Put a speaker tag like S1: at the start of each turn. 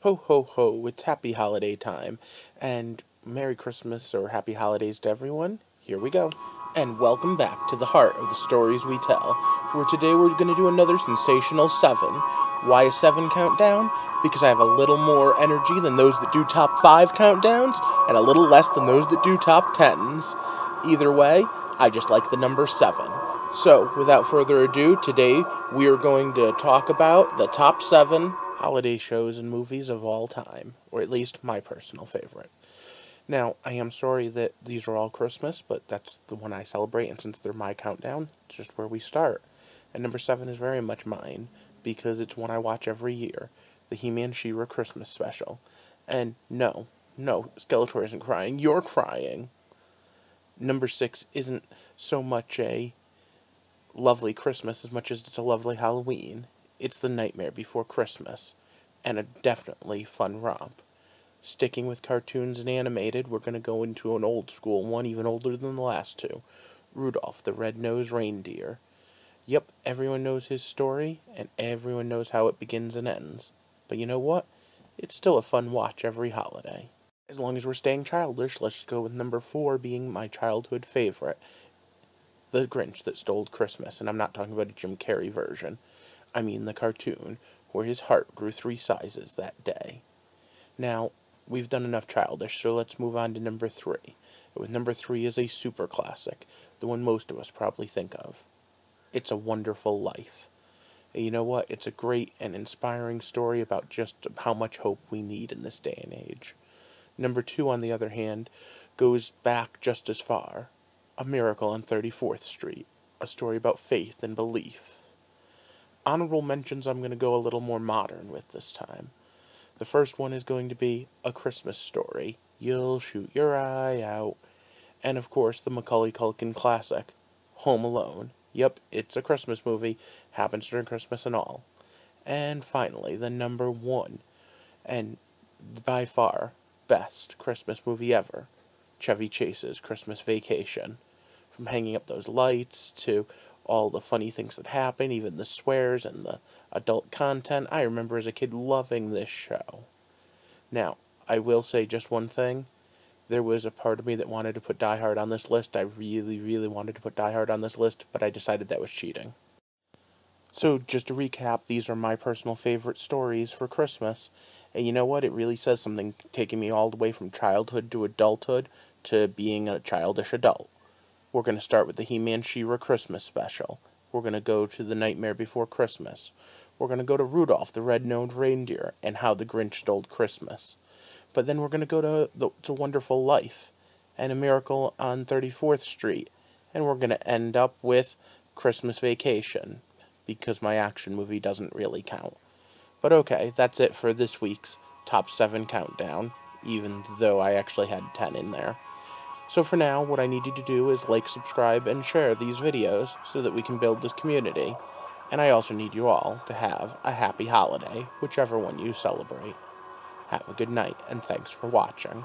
S1: Ho ho ho, it's happy holiday time, and Merry Christmas or Happy Holidays to everyone. Here we go. And welcome back to the heart of the stories we tell, where today we're going to do another Sensational 7. Why a 7 countdown? Because I have a little more energy than those that do top 5 countdowns, and a little less than those that do top 10s. Either way, I just like the number 7. So, without further ado, today we are going to talk about the top 7 holiday shows and movies of all time, or at least my personal favorite. Now, I am sorry that these are all Christmas, but that's the one I celebrate, and since they're my countdown, it's just where we start. And number 7 is very much mine, because it's one I watch every year, the He-Man She-Ra Christmas special. And no, Skeletor isn't crying, you're crying. Number 6 isn't so much a lovely Christmas as much as it's a lovely Halloween. It's The Nightmare Before Christmas, and a definitely fun romp. Sticking with cartoons and animated, we're going to go into an old school one, even older than the last two. Rudolph the Red-Nosed Reindeer. Yep, everyone knows his story, and everyone knows how it begins and ends. But you know what? It's still a fun watch every holiday. As long as we're staying childish, let's go with number 4 being my childhood favorite. The Grinch That Stole Christmas, and I'm not talking about a Jim Carrey version. I mean the cartoon, where his heart grew 3 sizes that day. Now, we've done enough childish, so let's move on to number 3. With number 3 is a super classic, the one most of us probably think of. It's A Wonderful Life. And you know what? It's a great and inspiring story about just how much hope we need in this day and age. Number 2, on the other hand, goes back just as far. A Miracle on 34th Street, a story about faith and belief. Honorable mentions, I'm going to go a little more modern with this time. The first one is going to be A Christmas Story, You'll Shoot Your Eye Out. And of course, the Macaulay Culkin classic, Home Alone. Yep, it's a Christmas movie, happens during Christmas and all. And finally, the number 1, and by far best Christmas movie ever, Chevy Chase's Christmas Vacation. From hanging up those lights to all the funny things that happen, even the swears and the adult content, I remember as a kid loving this show. Now, I will say just one thing. There was a part of me that wanted to put Die Hard on this list. I really wanted to put Die Hard on this list, but I decided that was cheating. So, just to recap, these are my personal favorite stories for Christmas. And you know what? It really says something, taking me all the way from childhood to adulthood to being a childish adult. We're going to start with the He-Man She-Ra Christmas special. We're going to go to The Nightmare Before Christmas. We're going to go to Rudolph the Red-Nosed Reindeer and How the Grinch Stole Christmas. But then we're going to go to It's a Wonderful Life and A Miracle on 34th Street. And we're going to end up with Christmas Vacation, because my action movie doesn't really count. But okay, that's it for this week's Top 7 Countdown, even though I actually had 10 in there. So for now, what I need you to do is like, subscribe, and share these videos so that we can build this community. And I also need you all to have a happy holiday, whichever one you celebrate. Have a good night, and thanks for watching.